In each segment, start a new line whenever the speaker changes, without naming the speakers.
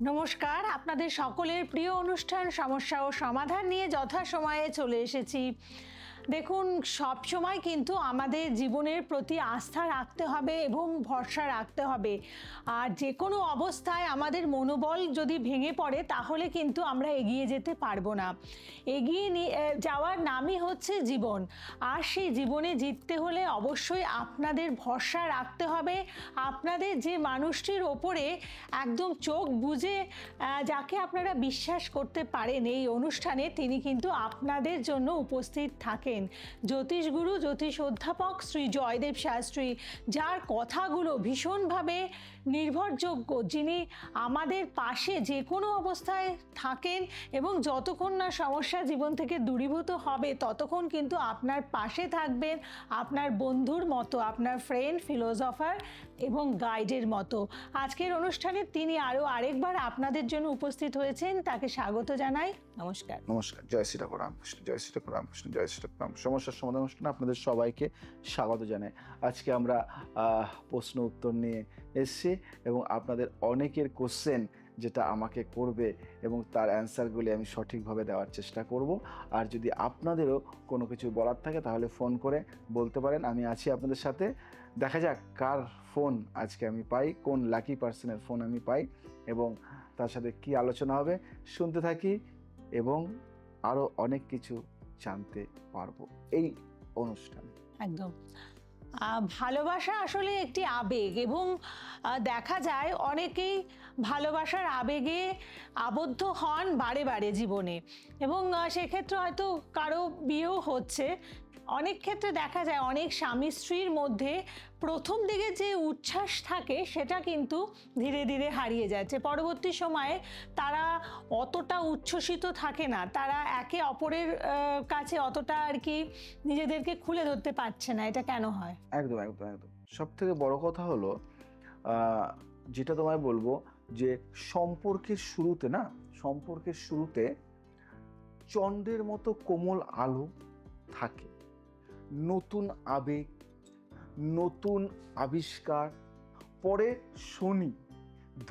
নমস্কার, আপনাদের সকলের প্রিয় অনুষ্ঠান সমস্যা ও সমাধান নিয়ে যথাসময়ে চলে এসেছি। দেখুন, সব সময় কিন্তু আমাদের জীবনের প্রতি আস্থা রাখতে হবে এবং ভরসা রাখতে হবে। আর যে কোনো অবস্থায় আমাদের মনোবল যদি ভেঙে পড়ে তাহলে কিন্তু আমরা এগিয়ে যেতে পারবো না। এগিয়ে যাওয়ার নামই হচ্ছে জীবন। আর সেই জীবনে জিততে হলে অবশ্যই আপনাদের ভরসা রাখতে হবে। আপনাদের যে মানুষটির ওপরে একদম চোখ বুজে যাকে আপনারা বিশ্বাস করতে পারেন এই অনুষ্ঠানে, তিনি কিন্তু আপনাদের জন্য উপস্থিত থাকেন। জ্যোতিষগুরু, জ্যোতিষ অধ্যাপক শ্রী জয়দেব শাস্ত্রী, যার কথাগুলো ভীষণভাবে নির্ভরযোগ্য, যিনি আমাদের পাশে যে কোনো অবস্থায় থাকেন এবং যতক্ষণ না সমস্যা জীবন থেকে দূরীভূত হবে ততক্ষণ কিন্তু আপনার পাশে থাকবেন, আপনার বন্ধুর মতো, আপনার ফ্রেন্ড, ফিলোসফার এবং গাইডের মতো। আজকের অনুষ্ঠানে তিনি আরও আরেকবার আপনাদের জন্য উপস্থিত হয়েছেন, তাকে স্বাগত জানাই। নমস্কার।
নমস্কার। জয় শ্রী ঠাকুর রামকৃষ্ণ, জয় শ্রী ঠাকুর রামকৃষ্ণ, জয় শ্রী ঠাকুর রাম। সমস্যার সমাধান অনুষ্ঠানে আপনাদের সবাইকে স্বাগত জানাই। আজকে আমরা প্রশ্ন উত্তর নিয়ে এসেছি এবং আপনাদের অনেকের কোশ্চেন যেটা আমাকে করবে এবং তার অ্যান্সারগুলি আমি সঠিকভাবে দেওয়ার চেষ্টা করব। আর যদি আপনাদেরও কোনো কিছু বলার থাকে তাহলে ফোন করে বলতে পারেন, আমি আছি আপনাদের সাথে। দেখা যাক কার ফোন আজকে আমি পাই, কোন লাকি পার্সনের ফোন আমি পাই এবং তার সাথে কি আলোচনা হবে। শুনতে থাকি এবং আরও অনেক কিছু জানতে পারবো এই অনুষ্ঠানে।
একদম। ভালোবাসা আসলে একটি আবেগ এবং দেখা যায় অনেকেই ভালোবাসার আবেগে আবদ্ধ হন বারে বারে জীবনে, এবং সেক্ষেত্রে হয়তো কারো বিয়েও হচ্ছে। অনেক ক্ষেত্রে দেখা যায় অনেক স্বামী স্ত্রীর মধ্যে প্রথম দিকে যে উচ্ছ্বাস থাকে সেটা কিন্তু ধীরে ধীরে হারিয়ে যাচ্ছে। পরবর্তী সময়ে তারা অতটা উচ্ছ্বসিত থাকে না, তারা একে অপরের কাছে অতটা আর কি নিজেদেরকে খুলে ধরতে পারছে না। এটা কেন হয়?
একদম একদম একদম। সব থেকে বড় কথা হলো যেটা তোমায় বলবো, যে সম্পর্কের শুরুতে চন্দ্রের মতো কোমল আলো থাকে, নতুন আবেগ, নতুন আবিষ্কার। পরে শনি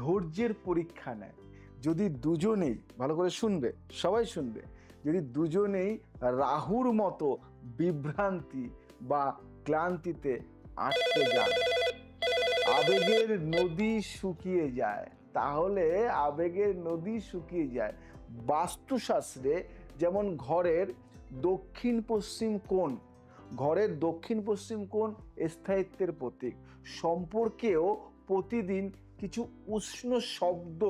ধৈর্যের পরীক্ষা নেয়। যদি দুজনেই, ভালো করে শুনবে, সবাই শুনবে, যদি দুজনেই রাহুর মতো বিভ্রান্তি বা ক্লান্তিতে আটকে যান, আবেগের নদী শুকিয়ে যায়। তাহলে আবেগের নদী শুকিয়ে যায়। বাস্তুশাস্ত্রে যেমন ঘরের দক্ষিণ পশ্চিম কোণ স্থায়িত্বের প্রতীক, সম্পর্কেও প্রতিদিন কিছু উষ্ণ শব্দ,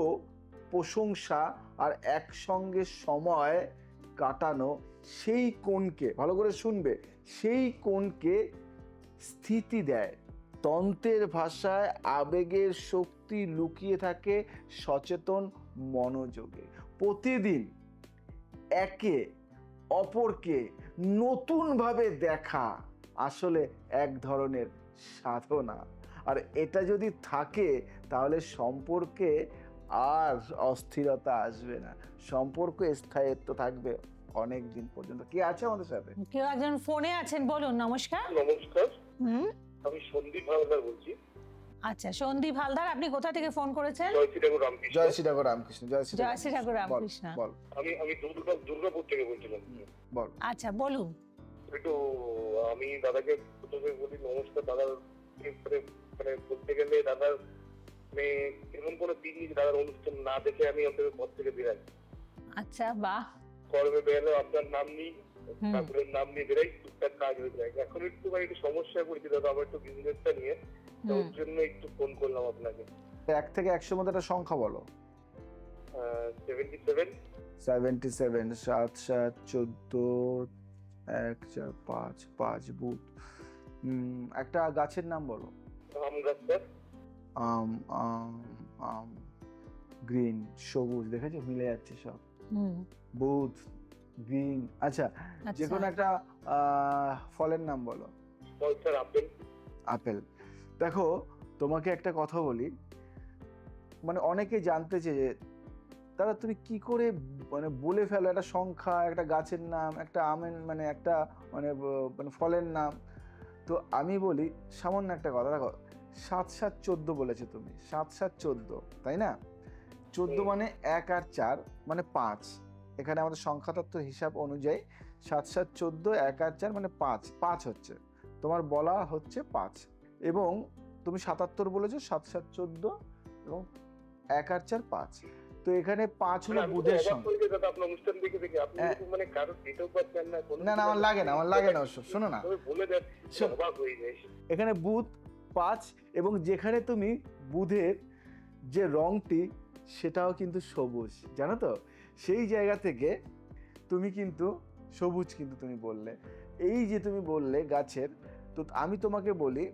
প্রশংসা আর একসঙ্গে সময় কাটানো, সেই কোণকে, ভালো করে শুনবে, সেই কোণকে স্থিতি দেয়। তন্ত্রের ভাষায় আবেগের শক্তি লুকিয়ে থাকে সচেতন মনোযোগে। প্রতিদিন একে অপরকে নতুনভাবে দেখা আসলে এক ধরনের সাধনা। আর এটা যদি থাকে তাহলে সম্পর্কে আর অস্থিরতা আসবে না, সম্পর্ক স্থায়িত্ব থাকবে অনেক দিন পর্যন্ত। কি আছে আমাদের সাথে?
কেউ একজন ফোনে আছেন, বলুন। নমস্কার।
নমস্কার, আমি সন্দীপ হালদার বলছি।
আচ্ছা, সন্দীপ হালদার, আপনি কোথা থেকে ফোন করেছেন?
জয় শ্রী ঠাকুর রামকৃষ্ণ।
জয় শ্রী ঠাকুর রামকৃষ্ণ, জয় শ্রী
জয় শ্রী ঠাকুর রামকৃষ্ণ।
বল।
আমি দুর্গাপুর থেকে বলছিলাম।
বল।
আচ্ছা, বলুন।
একটু আমি দাদাকে প্রথমে বলি নমস্কার। দাদার মানে বলতে গেলে দাদার এমন কোনো দিন দাদার অনুষ্ঠান না দেখে আমি ওদের ঘর থেকে বেরাই।
আচ্ছা, বাহ।
কর্মে বেরোলে আপনার নাম নিই, ঠাকুরের নাম নিয়ে বেরাই, টুকটাক কাজ হয়ে যায়। এখন একটু সমস্যায় পড়েছি দাদা, আমার একটু বিজনেসটা নিয়ে, ওর জন্য একটু ফোন করলাম আপনাকে।
1 থেকে 100 মধ্যে একটা সংখ্যা বলো।
77
77 7 7 14 1 4 5 5 বুধ। একটা গাছের নাম বলো।
আম গাছ স্যার।
আম গ্রিন, সবুজ, দেখেছো মিলে যাচ্ছে সব। বুধ, গ্রিন। আচ্ছা, যে কোনো একটা ফলের নাম বলো।
ফল স্যার আপেল।
আপেল। দেখো, তোমাকে একটা কথা বলি, মানে অনেকে জানতে চেয়ে দাদা তুমি কি করে বলে ফেলো একটা সংখ্যা, একটা গাছের নাম, একটা আমের একটা ফলের নাম। তো আমি বলি সামান্য একটা কথা, দেখো 7 7 14 বলেছে তুমি, 7 7 14, তাই না? 14 মানে 1 আর 4 মানে 5। এখানে আমাদের সংখ্যাতত্ত্বের হিসাব অনুযায়ী 7 7 14, 1 আর 4 মানে 5, 5 হচ্ছে তোমার বলা হচ্ছে 5। এবং তুমি 77 বলেছো, 7 7 14 এবং 1 আর 4 5। তো এখানে 5 হলো বুধের সংখ্যা।
দাদা আপনার অনুষ্ঠান দেখে দেখে আপনি মানে কারো ডেট অফ বার্থ জানেন না?
না না, আমার লাগে না ওসব। শোনো না,
বলে দেন, অবাক হয়ে যায়।
এখানে বুধ 5 এবং যেখানে তুমি বুধের যে রংটি সেটাও কিন্তু সবুজ, জানো তো? সেই জায়গা থেকে তুমি কিন্তু সবুজ কিন্তু তুমি বললে, এই যে তুমি বললে গাছের, তো আমি তোমাকে বলি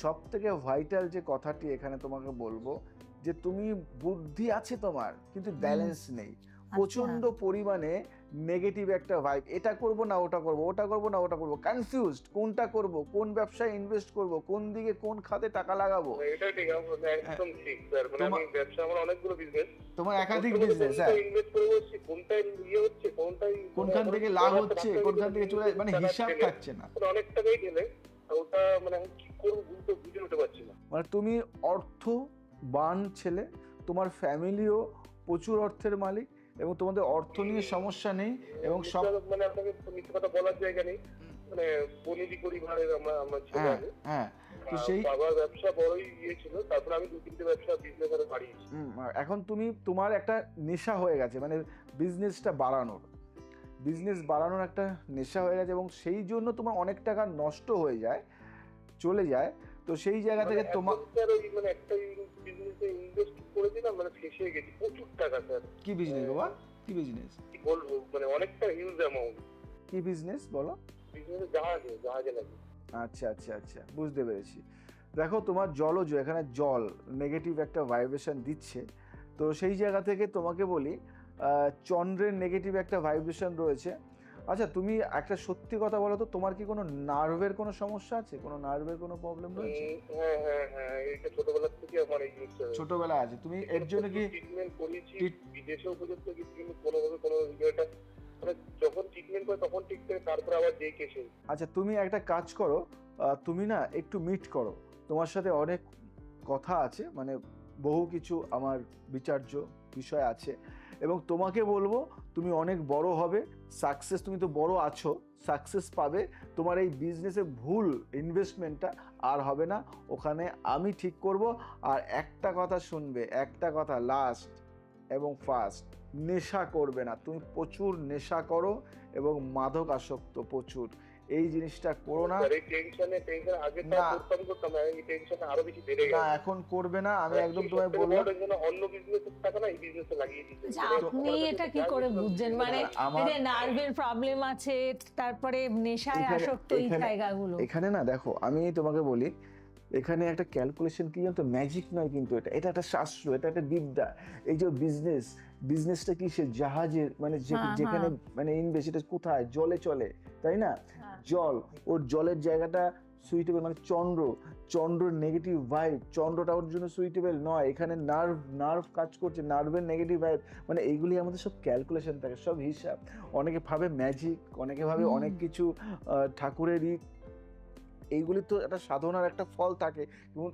সব থেকে ভাইটাল যে কথাটি এখানে তোমাকে বলবো যে তুমি বুদ্ধি আছে তোমার, কিন্তু ব্যালেন্স নেই। প্রচন্ড পরিমাণে নেগেটিভ একটা ভাইব, এটা করব না ওটা করব, ওটা করব না ওটা করব, কনফিউজড কোনটা করব, কোন ব্যবসায় ইনভেস্ট করব, কোন দিকে কোন খাতে টাকা লাগাবো।
এটা ঠিক, একদম ঠিক স্যার। মানে আমি ব্যবসা, আমার অনেকগুলো বিজনেস,
তোমার একাধিক বিজনেস, হ্যাঁ,
ইনভেস্ট করব, কোনটা ইয়ে হচ্ছে,
কোনখান থেকে লাভ হচ্ছে, কোনখান থেকে চলে, মানে হিসাব থাকছে না।
অনেক টাকাই গেলে ওটা মানে আমি কি করব বুঝে উঠতে পারছি না।
মানে তুমি অর্থবান ছেলে, তোমার ফ্যামিলিও প্রচুর অর্থের মালিক এবং তোমাদের অর্থ নিয়ে সমস্যা নেই এবং সব,
মানে আপনাকে মিথ্যে কথা বলার জায়গা নেই। মানে বনেদি পরিবারের আমরা ছেলে।
হ্যাঁ, তো সেই
বাবার ব্যবসা বড়ই ইয়ে ছিল, তারপর আমি 2-3টে ব্যবসা বিজনেস আরো বাড়িয়েছি।
এখন তোমার একটা নেশা হয়ে গেছে, মানে বিজনেসটা বাড়ানোর, বিজনেস বাড়ানোর একটা নেশা হয়ে গেছে এবং সেই জন্য তোমার অনেক টাকা নষ্ট হয়ে যায়, চলে যায়। তো সেই জায়গা থেকে তোমার
মানে একটা বিজনেসে ইনভেস্ট করেছিলাম, মানে ফেসে গেছি প্রচুর টাকা স্যার।
কি বিজনেস বাবা, কি বিজনেস?
কি বলবো, মানে অনেকটা হিউজ অ্যামাউন্ট।
কি বিজনেস বলো?
বিজনেসে জাহাজে লাগে।
আচ্ছা আচ্ছা আচ্ছা, বুঝতে পেরেছি। দেখো তোমার জলজ, এখানে জল নেগেটিভ একটা ভাইব্রেশন দিচ্ছে। তো সেই জায়গা থেকে তোমাকে বলি চন্দ্রের নেগেটিভ একটা ভাইব্রেশন রয়েছে। আচ্ছা তুমি একটা সত্যি কথা বলো তো, তোমার কি কোনো নার্ভের কোনো সমস্যা আছে, কোনো নার্ভের কোনো প্রবলেম রয়েছে?
হ্যাঁ হ্যাঁ হ্যাঁ, এটা ছোটবেলা থেকে আমার এই জিনিসটা
ছোটবেলা আছে। তুমি এর জন্য কি
ট্রিটমেন্ট করেছি, বিদেশেও পর্যন্ত গেছি, কিন্তু কোনোভাবে কোনো ইয়েটা, মানে যখন ট্রিটমেন্ট করে তখন ঠিক থাকে, তারপর আবার যেই কেসে।
আচ্ছা তুমি একটা কাজ করো, তুমি না একটু মিট করো, তোমার সাথে অনেক কথা আছে, মানে বহু কিছু আমার বিচার্য বিষয় আছে এবং তোমাকে বলবো তুমি অনেক বড় হবে, সাকসেস, তুমি তো বড় আছো, সাকসেস পাবে। তোমার এই বিজনেসে ভুল ইনভেস্টমেন্টটা আর হবে না, ওখানে আমি ঠিক করব। আর একটা কথা শুনবে, একটা কথা লাস্ট এবং ফার্স্ট, নেশা করবে না। তুমি প্রচুর নেশা করো এবং মাদক আসক্ত প্রচুর, এই জিনিসটা করো না। এখন করবে না, আমি একদম তোমায় বলবো।
আপনি এটা কি করে বুঝছেন? মানে নার্ভের প্রবলেম আছে, তারপরে নেশায় আসক্ত, এই জায়গাগুলো।
এখানে না দেখো, আমি তোমাকে বলি, এখানে একটা ক্যালকুলেশন, কি জানো তো, ম্যাজিক নয় কিন্তু, এটা একটা শাস্ত্র, এটা একটা বিদ্যা। এই যে বিজনেসটা কি, সে জাহাজের, মানে যেখানে মানে ইনভেস্ট, এটা কোথায়? জলে চলে, তাই না? জল, ওর জলের জায়গাটা সুইটেবল, মানে চন্দ্র নেগেটিভ ভাইব, চন্দ্রটা ওর জন্য সুইটেবল নয়। এখানে নার্ভ কাজ করছে, নার্ভের নেগেটিভ ভাইব, মানে এইগুলি আমাদের সব ক্যালকুলেশন থাকে, সব হিসাব। অনেকে ভাবে ম্যাজিক, অনেকে ভাবে অনেক কিছু ঠাকুরেরই, এইগুলি তো একটা সাধনার একটা ফল থাকে, এবং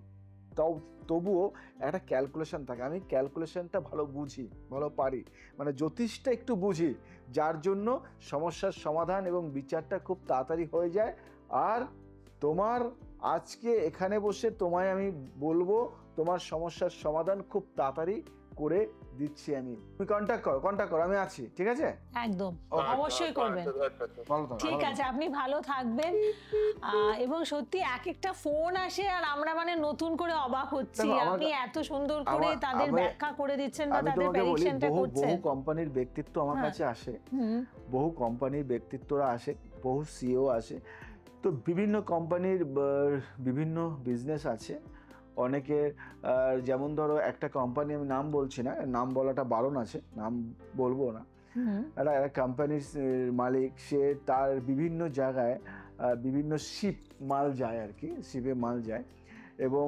তবুও একটা ক্যালকুলেশন থাকে। আমি ক্যালকুলেশনটা ভালো বুঝি, ভালো পারি, মানে জ্যোতিষটা একটু বুঝি, যার জন্য সমস্যার সমাধান এবং বিচারটা খুব তাড়াতাড়ি হয়ে যায়। আর তোমার আজকে এখানে বসে তোমায় আমি বলবো, তোমার সমস্যার সমাধান খুব তাড়াতাড়ি করে দিচ্ছি আমি। তুমি কন্ট্যাক্ট করো, আমি আছি, ঠিক আছে?
একদম, অবশ্যই করবেন। ঠিক আছে, আপনি ভালো থাকবেন। এবং সত্যি এক একটা ফোন আসে আর আমরা মানে নতুন করে অবাক হচ্ছি, আপনি এত সুন্দর করে তাদের ব্যাখ্যা করে দিচ্ছেন বা তাদের প্রেডিকশনটা করছেন।
বহু কোম্পানির ব্যক্তিত্ব আমার কাছে আসে, বহু কোম্পানির ব্যক্তিত্বরা আসে, বহু সিইও আসে। তো বিভিন্ন কোম্পানির বিভিন্ন বিজনেস আছে। অনেকে যেমন ধরো একটা কোম্পানি, আমি নাম বলছি না, নাম বলাটা বারণ আছে, নাম বলবো না। একটা কোম্পানির মালিক, সে তার বিভিন্ন জায়গায় বিভিন্ন শিপ মাল যায় আর কি, শিপে মাল যায়, এবং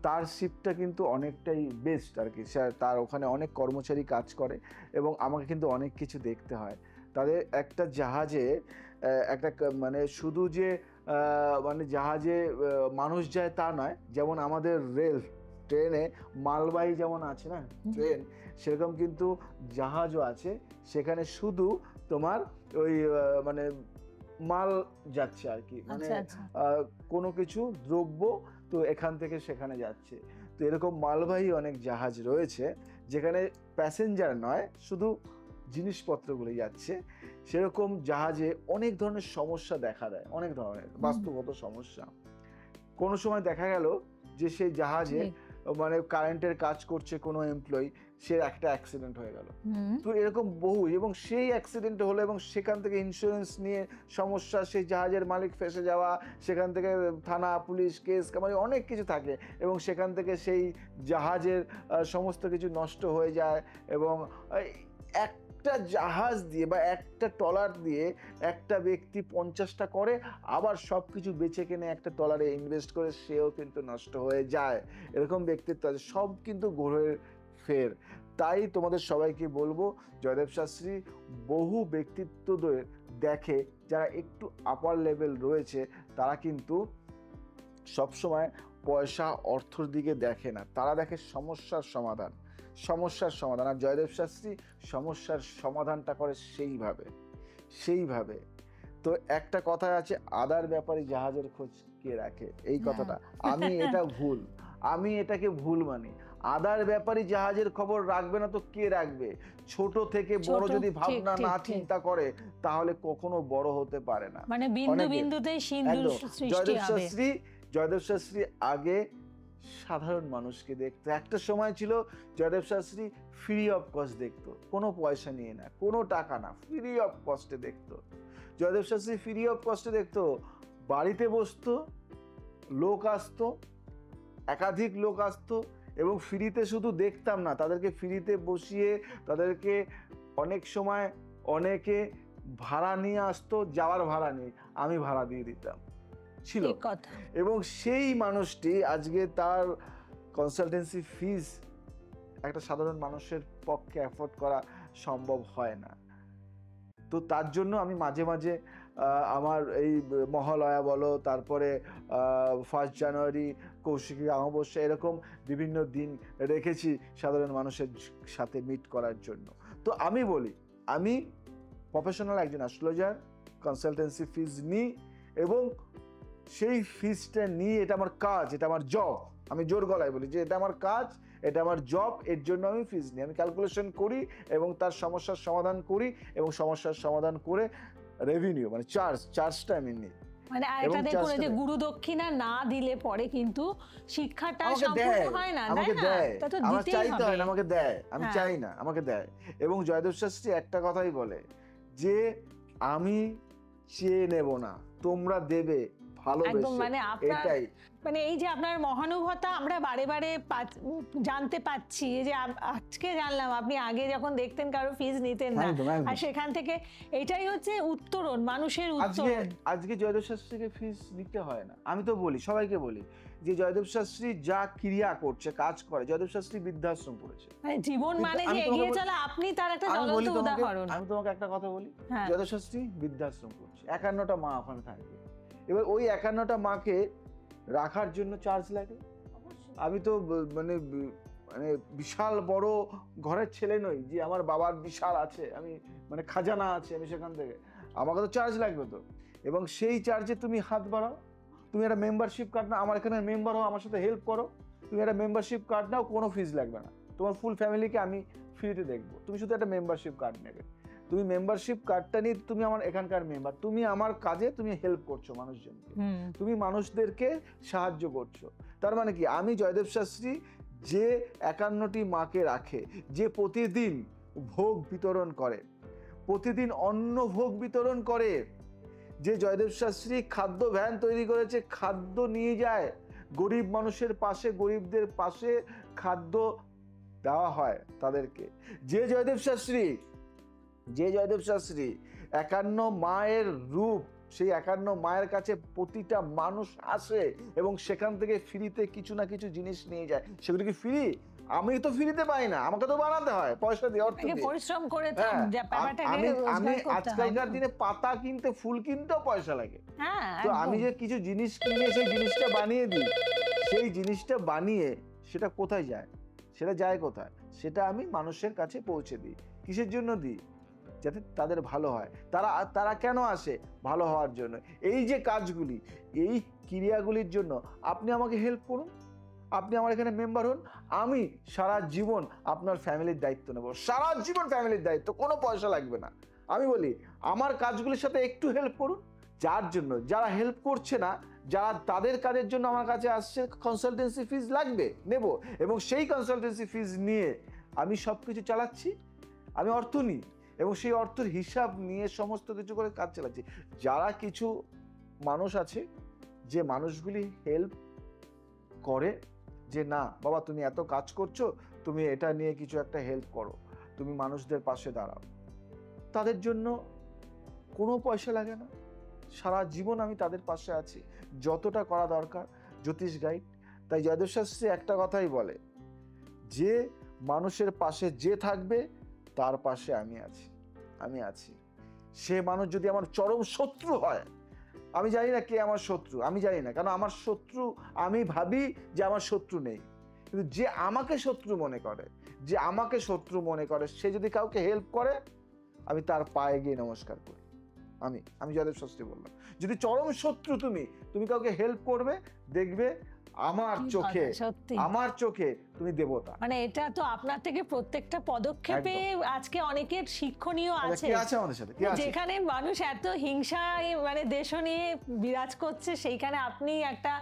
তার শিপটা কিন্তু অনেকটাই বেস্ট আর কি। তার ওখানে অনেক কর্মচারী কাজ করে এবং আমাকে কিন্তু অনেক কিছু দেখতে হয়। তাদের একটা জাহাজে একটা মানে শুধু যে মানে জাহাজে মানুষ যায় তা নয়, যেমন আমাদের রেল ট্রেনে মালবাহী যেমন আছে না ট্রেন, সেরকম কিন্তু জাহাজও আছে, সেখানে শুধু তোমার ওই মানে মাল যাচ্ছে আর কি, মানে কোনো কিছু দ্রব্য তো এখান থেকে সেখানে যাচ্ছে। তো এরকম মালবাহী অনেক জাহাজ রয়েছে যেখানে প্যাসেঞ্জার নয়, শুধু জিনিসপত্রগুলো যাচ্ছে। সেরকম জাহাজে অনেক ধরনের সমস্যা দেখা দেয়, অনেক ধরনের বাস্তবগত সমস্যা। কোনো সময় দেখা গেল যে সেই জাহাজে মানে কারেন্টের কাজ করছে কোনো এমপ্লয়ি, সে একটা অ্যাক্সিডেন্ট হয়ে গেল। তো এরকম বহু, এবং সেই অ্যাক্সিডেন্ট হলো এবং সেখান থেকে ইন্স্যুরেন্স নিয়ে সমস্যা, সেই জাহাজের মালিক ফেসে যাওয়া, সেখান থেকে থানা পুলিশ কেস মানে অনেক কিছু থাকে, এবং সেখান থেকে সেই জাহাজের সমস্ত কিছু নষ্ট হয়ে যায়। এবং একটা জাহাজ দিয়ে বা একটা ট্রলার দিয়ে একটা ব্যক্তি 50টা করে, আবার সব কিছু বেচে কিনে একটা ট্রলারে ইনভেস্ট করে সেও কিন্তু নষ্ট হয়ে যায়। এরকম ব্যক্তিত্ব আছে, সব কিন্তু ঘোরের ফের। তাই তোমাদের সবাইকে বলবো, জয়দেব শাস্ত্রী বহু ব্যক্তিত্বদের দেখে যারা একটু আপার লেভেল রয়েছে, তারা কিন্তু সবসময় পয়সা অর্থর দিকে দেখে না, তারা দেখে সমস্যার সমাধান, সমস্যার সমাধান। আর জয়দেব শাস্ত্রী সমস্যার সমাধানটা করে সেইভাবে। তো একটা কথা আছে, আদার ব্যাপারে জাহাজের খোঁজ কে রাখে, এই কথাটা আমি এটা ভুল, আমি এটাকে ভুল মানি। আদার ব্যাপারে জাহাজের খবর রাখবে না তো কে রাখবে? ছোট থেকে বড় যদি ভাবনা না চিন্তা করে তাহলে কখনো বড় হতে পারে না।
মানে বিন্দু বিন্দুতেই সিন্ধুর সৃষ্টি হবে।
জয়দেব শাস্ত্রী আগে সাধারণ মানুষকে দেখতো। একটা সময় ছিল Jaidev Shastri free of cost দেখতো, কোনো পয়সা নিয়ে না, কোনো টাকা না, ফ্রি অফ কস্টে দেখতো। জয়দেব শাস্ত্রী ফ্রি অফ কস্টে দেখতো, বাড়িতে বসতো, লোক আসতো, একাধিক লোক আসতো, এবং ফ্রিতে শুধু দেখতাম না, তাদেরকে ফ্রিতে বসিয়ে তাদেরকে অনেক সময় অনেকে ভাড়া নিয়ে আসতো, যাওয়ার ভাড়া নেই, আমি ভাড়া দিয়ে দিতাম ছিল। এবং সেই মানুষটি আজকে তার কনসালটেন্সি ফিজ একটা সাধারণ মানুষের পক্ষে অ্যাফোর্ড করা সম্ভব হয় না। তো তার জন্য আমি মাঝে মাঝে আমার এই মহালয়া বলো, তারপরে 1 জানুয়ারি, কৌশিকী অমাবস্যা, এরকম বিভিন্ন দিন রেখেছি সাধারণ মানুষের সাথে মিট করার জন্য। তো আমি বলি, আমি প্রফেশনাল একজন অ্যাস্ট্রোলজার, কনসালটেন্সি ফিজ নিই, এবং সেই ফিজটা নিয়ে, এটা আমার কাজ, এটা আমার জব, আমি জোর গলায় বলি যে এটা আমার কাজ, এটা আমার জব, এর জন্য আমি ফিজ নিই। আমি ক্যালকুলেশন করি এবং তার সমস্যার সমাধান করি, এবং সমস্যার সমাধান করে রেভিনিউ মানে চার্জটা আমি নিই।
মানে এটা দেখুন, যে গুরু দক্ষিণা না দিলে পরে কিন্তু শিক্ষাটা সম্পূর্ণ হয় না,
আমাকে দেয়, আমার চাইতে হয় না, আমাকে দেয়, আমি চাই না, আমাকে দেয়। এবং জয়দেব শাস্ত্রী একটা কথাই বলে যে আমি চেয়ে নেব না, তোমরা দেবে ভালোবেসে,
মানে এটাই। মানে এই যে আপনার মহানুভবতা আমরা বারে বারে জানতে পাচ্ছি, যে আজকে জানলাম আপনি আগে যখন দেখতেন কারো ফিজ নিতেন না, আর সেখান থেকে এটাই হচ্ছে উত্তরণ, মানুষের উত্তরণ।
আজকে জয়দেব শাস্ত্রীকে ফিজ নিতে হয় না। আমি তো বলি, সবাইকে বলি যে জয়দেব শাস্ত্রী যা ক্রিয়া করছে, কাজ করে, জয়দেব শাস্ত্রী বৃদ্ধাশ্রম করেছে,
মানে জীবন মানে যে এগিয়ে চলা, আপনি তার একটা জ্বলন্ত উদাহরণ।
আমি তোমাকে একটা কথা বলি, জয়দেব শাস্ত্রী বৃদ্ধাশ্রম করছে, 51টা মা ওখানে থাকবে, এবার ওই 51টা মাকে রাখার জন্য চার্জ লাগে। আমি তো মানে বিশাল বড় ঘরের ছেলে নই যে আমার বাবার বিশাল আছে, আমি মানে খাজানা আছে, আমি সেখান থেকে, আমাকে তো চার্জ লাগবে তো। এবং সেই চার্জে তুমি হাত বাড়াও, তুমি একটা মেম্বারশিপ কার্ড নাও, আমার এখানে মেম্বার হও, আমার সাথে হেল্প করো, তুমি একটা মেম্বারশিপ কার্ড নাও, কোনো ফিজ লাগবে না, তোমার ফুল ফ্যামিলিকে আমি ফ্রিতে দেখবো, তুমি শুধু একটা মেম্বারশিপ কার্ড নেবে। তুমি মেম্বারশিপ কার্ডটা নিয়ে তুমি আমার এখানকার মেম্বার, তুমি আমার কাজে তুমি হেল্প করছো মানুষজনকে, তুমি মানুষদেরকে সাহায্য করছো। তার মানে কি, আমি জয়দেব শাস্ত্রী যে 51টি মাকে রাখে, যে প্রতিদিন ভোগ বিতরণ করে, প্রতিদিন অন্ন ভোগ বিতরণ করে, যে জয়দেব শাস্ত্রী খাদ্য ভ্যান তৈরি করেছে, খাদ্য নিয়ে যায় গরিব মানুষের পাশে, গরিবদের পাশে খাদ্য দেওয়া হয় তাদেরকে, যে জয়দেব শাস্ত্রী 51 মায়ের রূপ, সেই 51 মায়ের কাছে প্রতিটা মানুষ আসে এবং সেখান থেকে ফ্রিতে কিছু না কিছু জিনিস নিয়ে যায়। সেগুলো কি ফ্রি? আমি তো ফ্রিতে পাই না, আমাকে তো বানাতে হয় পয়সা দিয়ে, অর্থ দিয়ে, পরিশ্রম করে। আমি আজকালকার দিনে পাতা কিনতে, ফুল কিনতেও পয়সা লাগে। তো আমি যে কিছু জিনিস কিনে সেই জিনিসটা বানিয়ে দিই, সেই জিনিসটা বানিয়ে সেটা কোথায় যায়? সেটা যায় কোথায়? সেটা আমি মানুষের কাছে পৌঁছে দিই। কিসের জন্য দিই? যাতে তাদের ভালো হয়। তারা কেন আসে? ভালো হওয়ার জন্য। এই যে কাজগুলি, এই ক্রিয়াগুলির জন্য আপনি আমাকে হেল্প করুন, আপনি আমার এখানে মেম্বার হন, আমি সারা জীবন আপনার ফ্যামিলির দায়িত্ব নেব, সারা জীবন ফ্যামিলির দায়িত্ব, কোনো পয়সা লাগবে না। আমি বলি আমার কাজগুলির সাথে একটু হেল্প করুন। যার জন্য, যারা হেল্প করছে না, যারা তাদের কাজের জন্য আমার কাছে আসছে, কনসালটেন্সি ফিজ লাগবে, নেব, এবং সেই কনসালটেন্সি ফিজ নিয়ে আমি সব কিছু চালাচ্ছি, আমি অর্থ নিই এবং সেই অর্থের হিসাব নিয়ে সমস্ত কিছু করে কাজ চালাচ্ছি। যারা কিছু মানুষ আছে যে মানুষগুলি হেল্প করে, যে না বাবা তুমি এত কাজ করছো, তুমি এটা নিয়ে কিছু একটা হেল্প করো, তুমি মানুষদের পাশে দাঁড়াও, তাদের জন্য কোনো পয়সা লাগে না, সারা জীবন আমি তাদের পাশে আছি, যতটা করা দরকার। জ্যোতিষ গাইড, তাই জয়দেব শাস্ত্রী একটা কথাই বলে, যে মানুষের পাশে যে থাকবে তার পাশে আমি আছি। সে মানুষ যদি আমার চরম শত্রু হয়, আমি জানি না কে আমার শত্রু, আমি জানি না, কারণ আমার শত্রু, আমি ভাবি যে আমার শত্রু নেই, কিন্তু যে আমাকে শত্রু মনে করে সে যদি কাউকে হেল্প করে, আমি তার পায়ে গিয়ে নমস্কার করি। আমি জয়দেব শাস্ত্রী বললাম, যদি চরম শত্রু তুমি কাউকে হেল্প করবে, দেখবে আমার চোখে তুমি দেবতা।
মানে এটা তো আপনার থেকে প্রত্যেকটা পদক্ষেপে আজকে অনেকের শিক্ষণীয় আছে।
কি আছে আমাদের সাথে?
যেখানে মানুষ এত হিংসা মানে দেশ নিয়ে বিরাজ করছে, সেইখানে আপনি একটা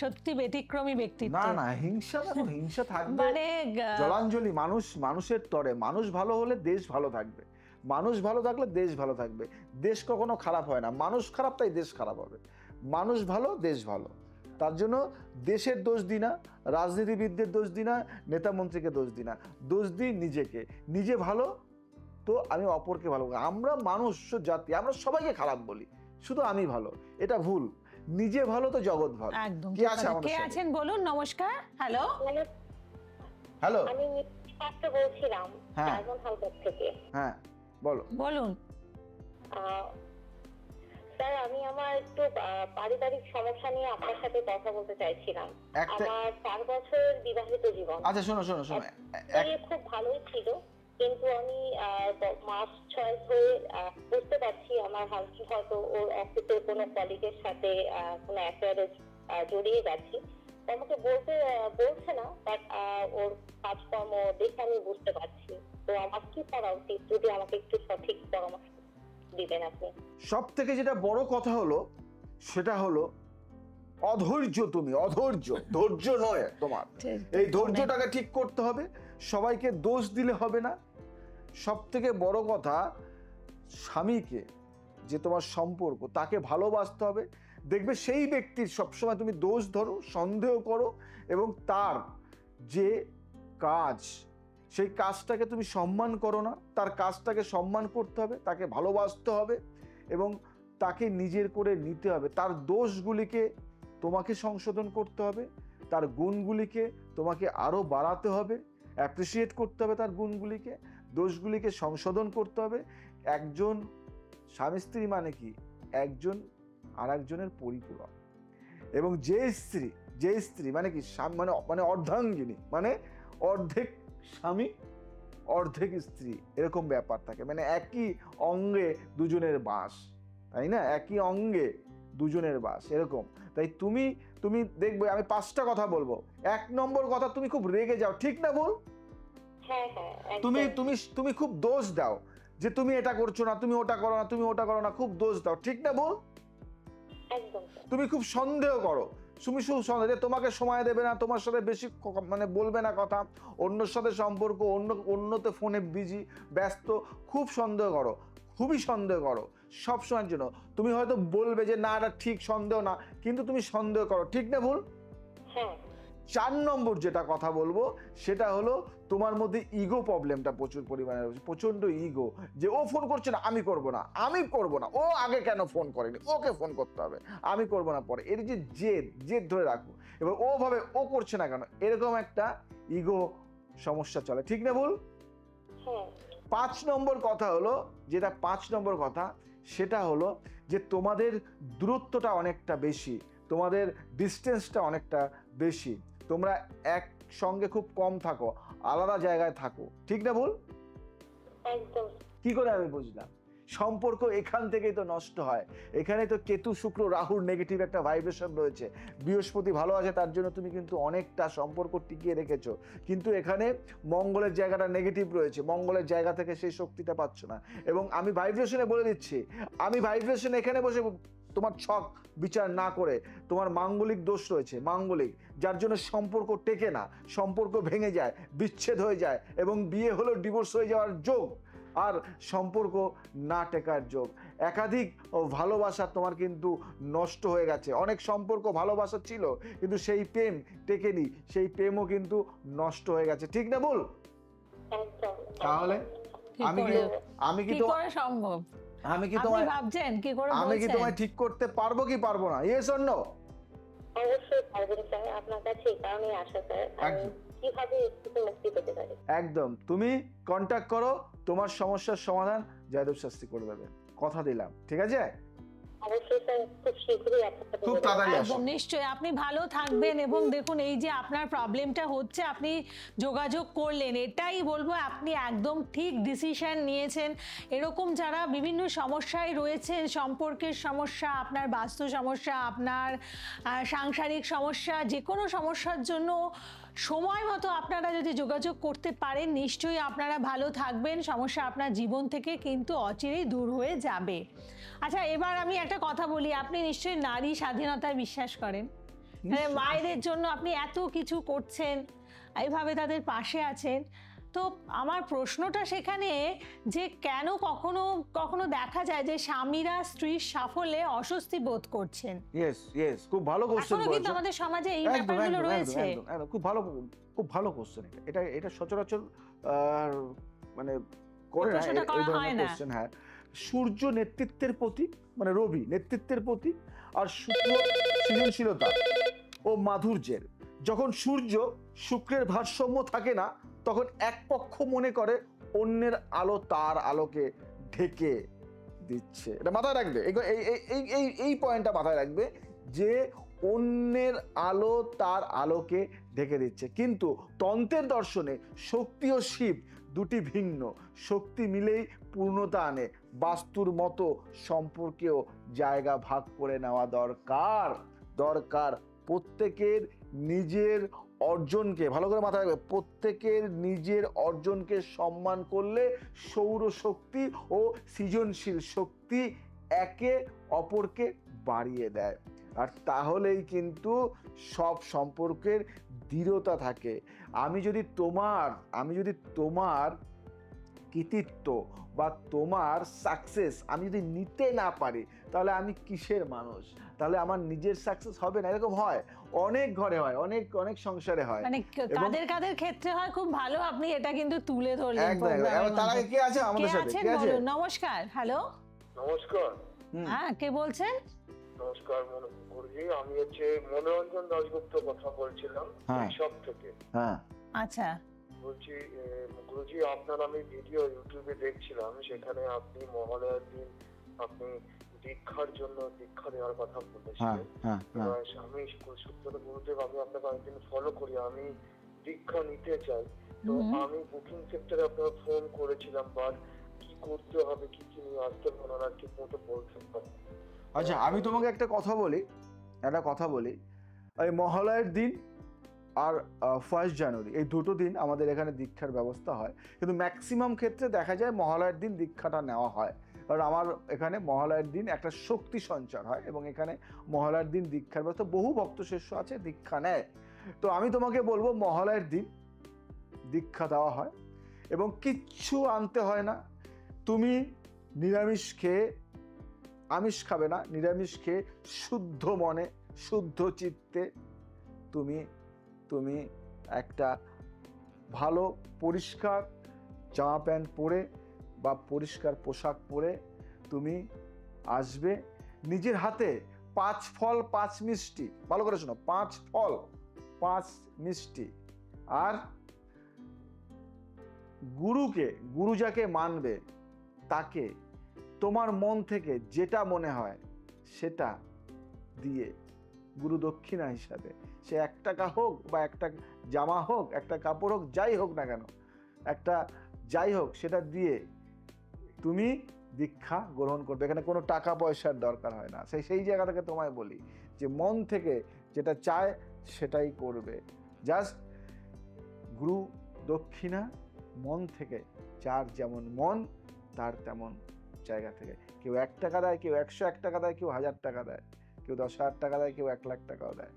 সত্যি ব্যতিক্রমী ব্যক্তিত্ব।
না হিংসা থাকবে, মানে জলাঞ্জলি। মানুষের তরে, মানুষ ভালো হলে দেশ ভালো থাকবে, মানুষ ভালো থাকলে দেশ ভালো থাকবে। দেশ কখনো খারাপ হয় না, মানুষ খারাপ তাই দেশ খারাপ হবে। মানুষ ভালো, দেশ ভালো। তার জন্য দেশের দোষ দিই না, রাজনীতিবিদদের দোষ দিই না, নেতা মন্ত্রীকে দোষ দিই না, দোষ দিই নিজেকে। নিজে ভালো তো আমি অপরকে ভালো। আমরা মানুষ জাতি, আমরা সবাইকে খারাপ বলি, শুধু আমি ভালো, এটা ভুল। নিজে ভালো তো জগৎ ভালো।
একদম।
কে আছে আমাদের
সাথে? কে আছেন বলুন। নমস্কার। হ্যালো,
আমি মিথ্যা বলছিলাম ডায়মন্ড হাউস থেকে।
হ্যাঁ বলুন।
স্যার, আমি আমার একটু পারিবারিক সমস্যা নিয়ে আপনার সাথে কথা বলতে চাইছিলাম। আমার 4 বছরের বিবাহিত জীবন।
আচ্ছা শোনো,
খুব ভালোই ছিল, কিন্তু আমি মাস 6 হয়ে বুঝতে পারছি আমার হাজবেন্ড হয়তো ওর অফিসের কোনো কলিগের সাথে কোনো অ্যাফেয়ারে জড়িয়ে যাচ্ছি। আমাকে বলছে না, বাট ওর কাজকর্ম দেখে আমি বুঝতে পারছি। তো আমার কি করা উচিত, যদি আমাকে একটু সঠিক পরামর্শ দিবেন আপনি।
সব থেকে যেটা বড় কথা হলো, সেটা হলো অধৈর্য। তুমি ধৈর্য নয় তোমার, এই ধৈর্যটাকে ঠিক করতে হবে। সবাইকে দোষ দিলে হবে না। সব থেকে বড় কথা, স্বামীকে, যে তোমার সম্পর্ক, তাকে ভালোবাসতে হবে। দেখবে সেই ব্যক্তির সবসময় তুমি দোষ ধরো, সন্দেহ করো, এবং তার যে কাজ, সেই কাজটাকে তুমি সম্মান করো না। তার কাজটাকে সম্মান করতে হবে, তাকে ভালোবাসতে হবে এবং তাকে নিজের করে নিতে হবে। তার দোষগুলিকে তোমাকে সংশোধন করতে হবে, তার গুণগুলিকে তোমাকে আরো বাড়াতে হবে, অ্যাপ্রিসিয়েট করতে হবে তার গুণগুলিকে, দোষগুলিকে সংশোধন করতে হবে। একজন স্বামী স্ত্রী মানে কি? একজন আর একজনের পরিপূরক। এবং যে স্ত্রী মানে কি? মানে অর্ধাঙ্গিনী, মানে অর্ধেক স্বামী অর্ধেক স্ত্রী, এরকম ব্যাপার থাকে। মানে একই অঙ্গে দুজনের বাস, তাই না? একই অঙ্গে দুজনের বাস, এরকম। তাই তুমি দেখবে, আমি 5টা কথা বলবো। 1 নম্বর কথা, তুমি খুব রেগে যাও, ঠিক না বল? তুমি খুব দোষ দাও, যে তুমি এটা করছো না, তুমি ওটা করো না, তুমি ওটা করো না, খুব দোষ দাও, ঠিক না বল? তুমি খুব সন্দেহ করো, তুমি শুধু সন্দেহ, তোমাকে সময় দেবে না, তোমার সাথে বেশি মানে বলবে না কথা, অন্যর সাথে সম্পর্ক, অন্যতে ফোনে বিজি, ব্যস্ত, খুব সন্দেহ করো, খুবই সন্দেহ করো সব সময়ের জন্য। তুমি হয়তো বলবে যে না এটা ঠিক, সন্দেহ না, কিন্তু তুমি সন্দেহ করো, ঠিক না ভুল? 4 নম্বর যেটা কথা বলবো, সেটা হলো তোমার মধ্যে ইগো প্রবলেমটা প্রচুর পরিমাণে রয়েছে, প্রচন্ড ইগো। যে ও ফোন করছে না, আমি করব না, ও আগে কেন ফোন করেনি, ওকে ফোন করতে হবে, আমি করব না পরে। এর যে জেদ ধরে রাখো, এবার ও করছে না কেন, এরকম একটা ইগো সমস্যা চলে, ঠিক না ভুল? 5 নম্বর কথা হলো, যেটা 5 নম্বর কথা, সেটা হলো যে তোমাদের দূরত্বটা অনেকটা বেশি, তোমাদের ডিস্টেন্সটা অনেকটা বেশি। তোমরা সঙ্গে খুব কম থাকো, আলাদা জায়গায় থাকো, ঠিক না ভুল?
একদম।
কি করে আমি বুঝলাম? সম্পর্ক এখান থেকেই তো নষ্ট হয়। এখানে তো কেতু শুক্র রাহুর নেগেটিভ একটা ভাইব্রেশন রয়েছে, বৃহস্পতি ভালো আছে তার জন্য তুমি কিন্তু অনেকটা সম্পর্ক টিকিয়ে রেখেছো, কিন্তু এখানে মঙ্গলের জায়গাটা নেগেটিভ রয়েছে, মঙ্গলের জায়গা থেকে সেই শক্তিটা পাচ্ছ না। এবং আমি ভাইব্রেশনে বলে দিচ্ছি, আমি ভাইব্রেশনে এখানে বসে তোমার ছক বিচার না করে, তোমার মাঙ্গলিক দোষ রয়েছে, মাঙ্গলিক, যার জন্য সম্পর্ক টেকে না, সম্পর্ক ভেঙে যায়, বিচ্ছেদ হয়ে যায়, এবং বিয়ে হলেও ডিভোর্স হয়ে যাওয়ার যোগ, আর সম্পর্ক না টেকার যোগ। একাধিক ভালোবাসা তোমার কিন্তু নষ্ট হয়ে গেছে, অনেক সম্পর্ক ভালোবাসা ছিল কিন্তু সেই প্রেম টেকেনি, সেই প্রেমও কিন্তু নষ্ট হয়ে গেছে, ঠিক না বল?
একদম।
তাহলে আমি কি
সম্ভব?
আমি কি
আপনি
তোমায়
ভাবছেন কি করে
আমি কি
বলছেন?
তোমায় ঠিক করতে পারবো কি পারবো না? Yes or no?
অবশ্যই পারবেন স্যার, আপনার কাছে এই কারণেই আসা স্যার। আমি
একদম।
কিভাবে এর থেকে মুক্তি পেতে পারি?
একদম, তুমি কন্ট্যাক্ট করো, তোমার সমস্যার সমাধান জয়দেব শাস্ত্রী করে দেবে, কথা দিলাম, ঠিক আছে?
অবশ্যই স্যার, খুব শীঘ্রই আপনার সাথে
খুব
যোগাযোগ
তাড়াতাড়ি আসো।
একদম নিশ্চয়ই, আপনি ভালো থাকবেন। এবং দেখুন, এই যে আপনার প্রবলেমটা হচ্ছে, আপনি যোগাযোগ করলেন, এটাই বলবো আপনি একদম ঠিক ডিসিশন নিয়েছেন। এরকম যারা বিভিন্ন সমস্যায় রয়েছেন, সম্পর্কের সমস্যা, আপনার বাস্তু সমস্যা, আপনার সাংসারিক সমস্যা, যে কোনো সমস্যার জন্য সময় মতো আপনারা যদি যোগাযোগ করতে পারেন, নিশ্চয়ই আপনারা ভালো থাকবেন, সমস্যা আপনার জীবন থেকে কিন্তু অচিরেই দূর হয়ে যাবে। আচ্ছা, এবার আমি একটা কথা বলি, আপনি নিশ্চয়ই নারী স্বাধীনতায় বিশ্বাস করেন, মানে মায়েদের জন্য আপনি এত কিছু করছেন, এইভাবে তাদের পাশে আছেন। তো আমার প্রশ্নটা সেখানে যে কেন কখনো কখনো দেখা যায় যে স্বামীরা স্ত্রীর সাফল্যে অস্বস্তি বোধ করছেন?
ইয়েস ইয়েস, খুব ভালো কোশ্চেন
এখনো কিন্তু
করেছো।
আমাদের সমাজে এই
একদম
ব্যাপারগুলো
একদম
রয়েছে।
একদম একদম, খুব ভালো কোশ্চেন। এটা এটা সচরাচর মানে করে না
প্রশ্নটা
এই
করা হয়
ধরনের
না।
কোশ্চেন। হ্যাঁ, সূর্য নেতৃত্বের প্রতীক, মানে রবি নেতৃত্বের প্রতীক, আর শুক্র সৃজনশীলতা ও মাধুর্যের। যখন সূর্য শুক্রের ভারসাম্য থাকে না, তখন এক পক্ষ মনে করে অন্যের আলো তার আলোকে ঢেকে দিচ্ছে। এটা মাথায় রাখবে, এই পয়েন্টটা মাথায় রাখবে যে অন্যের আলো তার আলোকে ঢেকে দিচ্ছে। কিন্তু তন্ত্রের দর্শনে শক্তি ও শিব দুটি ভিন্ন, শক্তি মিলেই পূর্ণতা আনে। বাস্তুর মতো সম্পর্কেও জায়গা ভাগ করে নেওয়া দরকার। প্রত্যেকের নিজের অর্জনকে, ভালো করে মাথায় রাখবে, প্রত্যেকের নিজের অর্জনকে সম্মান করলে সৌরশক্তি ও সৃজনশীল শক্তি একে অপরকে বাড়িয়ে দেয়, আর তাহলেই কিন্তু সব সম্পর্কের দৃঢ়তা থাকে। আমি যদি তোমার কৃতিত্ব বা তোমার সাকসেস আমি যদি নিতে না পারি, তাহলে আমি কিসের মানুষ? তাহলে আমার নিজের সাকসেস হবে না। এরকম হয়, অনেক ঘরে হয়, অনেক অনেক সংসারে হয়।
মানে কাদের ক্ষেত্রে হয় খুব ভালো, আপনি এটা কিন্তু তুলে ধরলেন।
একদম। তার আগে কে আছে আমাদের সাথে? কে আছে?
নমস্কার। হ্যালো,
নমস্কার।
হ্যাঁ, কে বলছেন?
নমস্কার গুরুজি, আমি হচ্ছে মনোরঞ্জন দাশগুপ্ত কথা বলছিলাম সব থেকে।
হ্যাঁ,
আচ্ছা।
বলছি গুরুজি, আপনার আমি ভিডিও ইউটিউবে দেখছিলাম, সেখানে আপনি মহালয়ার দিন আপনি দীক্ষার জন্য দীক্ষা নেওয়ার কথা বলেছিলেন। আমি সত্যতা গুরুদেব, আমি আপনাকে অনেকদিন ফলো করি, আমি দীক্ষা নিতে চাই। তো আমি বুকিং সেক্টরে আপনাকে ফোন করেছিলাম, বাট কি করতে হবে, কি কি নিয়ে আসতে হবে ওনারা ঠিক মতো বলতে পারেন।
আচ্ছা, আমি তোমাকে একটা কথা বলি, এই মহালয়ার দিন আর 1 জানুয়ারি এই দুটো দিন আমাদের এখানে দীক্ষার ব্যবস্থা হয়, কিন্তু ম্যাক্সিমাম ক্ষেত্রে দেখা যায় মহালয়ার দিন দীক্ষাটা নেওয়া হয়, কারণ আমার এখানে মহালয়ার দিন একটা শক্তি সঞ্চার হয় এবং এখানে মহালয়ার দিন দীক্ষার ব্যবস্থা, বহু ভক্ত শিষ্য আছে দীক্ষা নেয়। তো আমি তোমাকে বলবো মহালয়ার দিন দীক্ষা দেওয়া হয় এবং কিচ্ছু আনতে হয় না। তুমি নিরামিষ খেয়ে, আমিষ খাবে না, নিরামিষ খেয়ে শুদ্ধ মনে শুদ্ধ চিত্তে তুমি একটা ভালো পরিষ্কার জামা প্যান্ট পরে বা পরিষ্কার পোশাক পরে তুমি আসবে। নিজের হাতে 5 ফল 5 মিষ্টি, ভালো করে শোনো, 5 ফল 5 মিষ্টি, আর গুরু যাকে মানবে তাকে তোমার মন থেকে যেটা মনে হয় সেটা দিয়ে গুরু দক্ষিণা হিসাবে। সে 1 টাকা হোক বা একটা জামা হোক, একটা কাপড় হোক, যাই হোক না কেন, একটা যাই হোক, সেটা দিয়ে তুমি দীক্ষা গ্রহণ করবে। এখানে কোনো টাকা পয়সার দরকার হয় না। সেই জায়গা থেকে তোমায় বলি যে মন থেকে যেটা চায় সেটাই করবে। জাস্ট গুরু দক্ষিণা মন থেকে, যার যেমন মন তার তেমন জায়গা থেকে। কেউ 1 টাকা দেয়, কেউ 101 টাকা দেয়, কেউ 1000 টাকা দেয়, কেউ 10,000 টাকা দেয়, কেউ 1 লাখ টাকাও দেয়।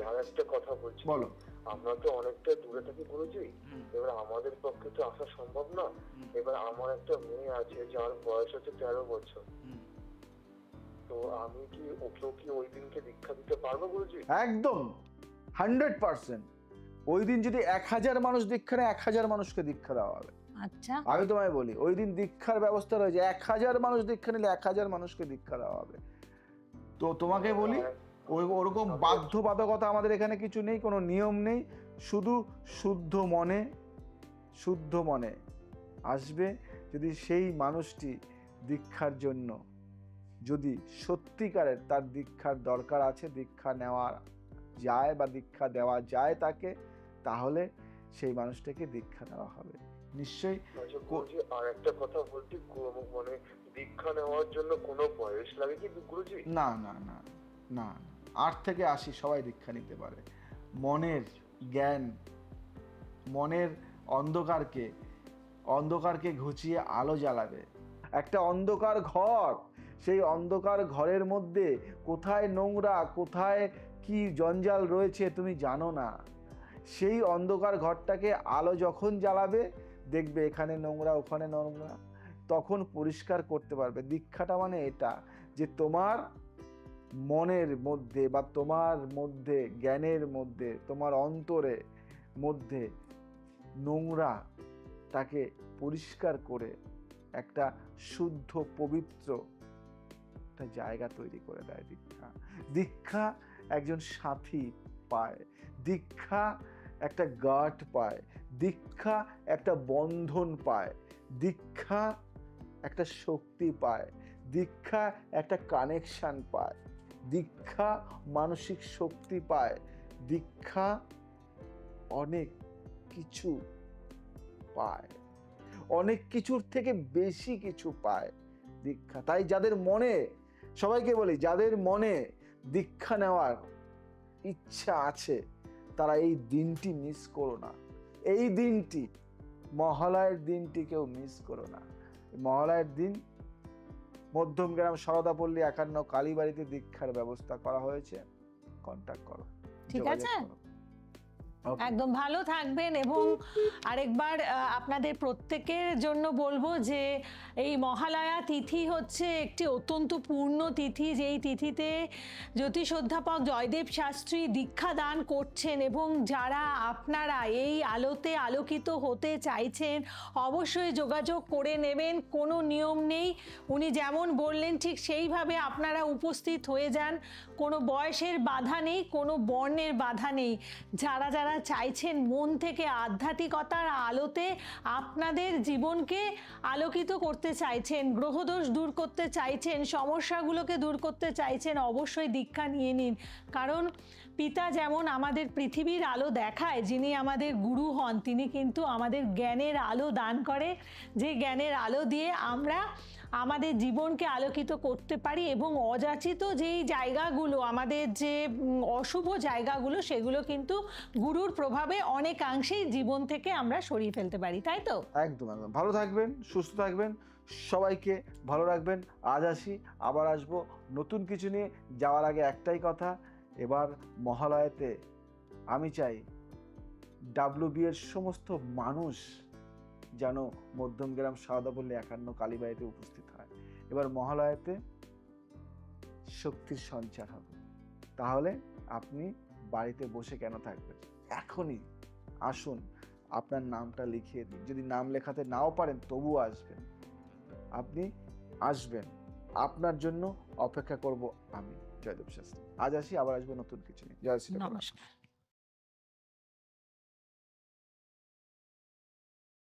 আর একটা কথা বলছি,
বলো।
আমরা তো অনেকটা দূরে থাকি গুরুজি, এবার আমাদের পক্ষে তো আসা সম্ভব না। এবার আমার একটা মেয়ে আছে যার বয়স হচ্ছে 13 বছর, তো আমি কি ওকেও কি ওই দিনকে দীক্ষা দিতে পারবো গুরুজি?
একদম 100%। ওই দিন যদি 1000 মানুষ দীক্ষা নেয়, 1000 মানুষকে দীক্ষা দেওয়া হবে।
আচ্ছা,
আমি তোমায় বলি, ওই দিন দীক্ষার ব্যবস্থা রয়েছে। 1000 মানুষ দীক্ষা নিলে 1000 মানুষকে দীক্ষা দেওয়া হবে। তো তোমাকে বলি, ওরকম বাধ্যবাধকতা আমাদের এখানে কিছু নেই, কোনো নিয়ম নেই। শুধু শুদ্ধ মনে আসবে। যদি সেই মানুষটি দীক্ষার জন্য, যদি সত্যিকারের তার দীক্ষার দরকার আছে, দীক্ষা নেওয়া যায় বা দীক্ষা দেওয়া যায় তাকে, তাহলে সেই মানুষটাকে দীক্ষা দেওয়া হবে নিশ্চয়ই।
আর একটা কথা বলছি, মানে দীক্ষা নেওয়ার জন্য কোনো বয়স লাগে কি গুরুজি?
না না না না, 8 থেকে 80 সবাই দীক্ষা নিতে পারে। মনের জ্ঞান, মনের অন্ধকারকে ঘুচিয়ে আলো জ্বালাবে। একটা অন্ধকার ঘর, সেই অন্ধকার ঘরের মধ্যে কোথায় নোংরা, কোথায় কি জঞ্জাল রয়েছে তুমি জানো না। সেই অন্ধকার ঘরটাকে আলো যখন জ্বালাবে, দেখবে এখানে নোংরা, ওখানে নোংরা, তখন পরিষ্কার করতে পারবে। দীক্ষাটা মানে এটা, যে তোমার মনের মধ্যে বা তোমার মধ্যে, জ্ঞানের মধ্যে, তোমার অন্তরে মধ্যে নোংরাটাকে পরিষ্কার করে একটা শুদ্ধ পবিত্র একটা জায়গা তৈরি করে দেয় দীক্ষা একজন সাথী পায়, দীক্ষা একটা গার্ড পায়, দীক্ষা একটা বন্ধন পায়, দীক্ষা একটা শক্তি পায়, দীক্ষা একটা কানেকশন পায়, দীক্ষা মানসিক শক্তি পায়, দীক্ষা অনেক কিছু পায়, অনেক কিছুর থেকে বেশি কিছু পায় দীক্ষা। তাই যাদের মনে, সবাইকে বলি, যাদের মনে দীক্ষা নেওয়ার ইচ্ছা আছে, তারা এই দিনটি মিস করো না। এই দিনটি, মহালয়ের দিনটি কেউ মিস করো না। মহালয়ের দিন মধ্যমগ্রাম সারদাপল্লী 51 কালীবাড়িতে দীক্ষার ব্যবস্থা করা হয়েছে। কন্টাক্ট করো,
ঠিক আছে? একদম ভালো থাকবেন। এবং আরেকবার আপনাদের প্রত্যেকের জন্য বলবো যে এই মহালয়া তিথি হচ্ছে একটি অত্যন্ত পূর্ণ তিথি, যেই তিথিতে জ্যোতিষ অধ্যাপক জয়দেব শাস্ত্রী দীক্ষা দান করছেন। এবং যারা আপনারা এই আলোতে আলোকিত হতে চাইছেন, অবশ্যই যোগাযোগ করে নেবেন। কোনো নিয়ম নেই, উনি যেমন বললেন ঠিক সেইভাবে আপনারা উপস্থিত হয়ে যান। কোনো বয়সের বাধা নেই, কোনো বর্ণের বাধা নেই। যারা যারা চাইছেন মন থেকে আধ্যাত্মিকতার আলোতে আপনাদের জীবনকে আলোকিত করতে চাইছেন, গ্রহদোষ দূর করতে চাইছেন, সমস্যাগুলোকে দূর করতে চাইছেন, অবশ্যই দীক্ষা নিয়ে নিন। কারণ পিতা যেমন আমাদের পৃথিবীর আলো দেখায়, যিনি আমাদের গুরু হন, তিনি কিন্তু আমাদের জ্ঞানের আলো দান করে, যে জ্ঞানের আলো দিয়ে আমরা আমাদের জীবনকে আলোকিত করতে পারি। এবং অযাচিত যেই জায়গাগুলো, আমাদের যে অশুভ জায়গাগুলো, সেগুলো কিন্তু গুরুর প্রভাবে অনেকাংশেই জীবন থেকে আমরা সরিয়ে ফেলতে পারি, তাই তো?
একদম একদম। ভালো থাকবেন, সুস্থ থাকবেন, সবাইকে ভালো রাখবেন। আজ আসি, আবার আসবো নতুন কিছু নিয়ে। যাওয়ার আগে একটাই কথা, এবার মহালয়াতে আমি চাই WB এর সমস্ত মানুষ যেন মধ্যমগ্রাম সারদাপল্লী 51 কালীবাড়িতে উপস্থিত হয়। এবার মহালয়াতে শক্তির সঞ্চার হবে। তাহলে আপনি বাড়িতে বসে কেন থাকবেন? এখনই আসুন, আপনার নামটা লিখিয়ে দিন। যদি নাম লেখাতে নাও পারেন তবুও আসবেন, আপনি আসবেন। আপনার জন্য অপেক্ষা করব আমি, জয়দেব শাস্ত্রী। আজ আসি, আবার আসবো নতুন কিছু নিয়ে। জয় শ্রী রাম।
নমস্কার।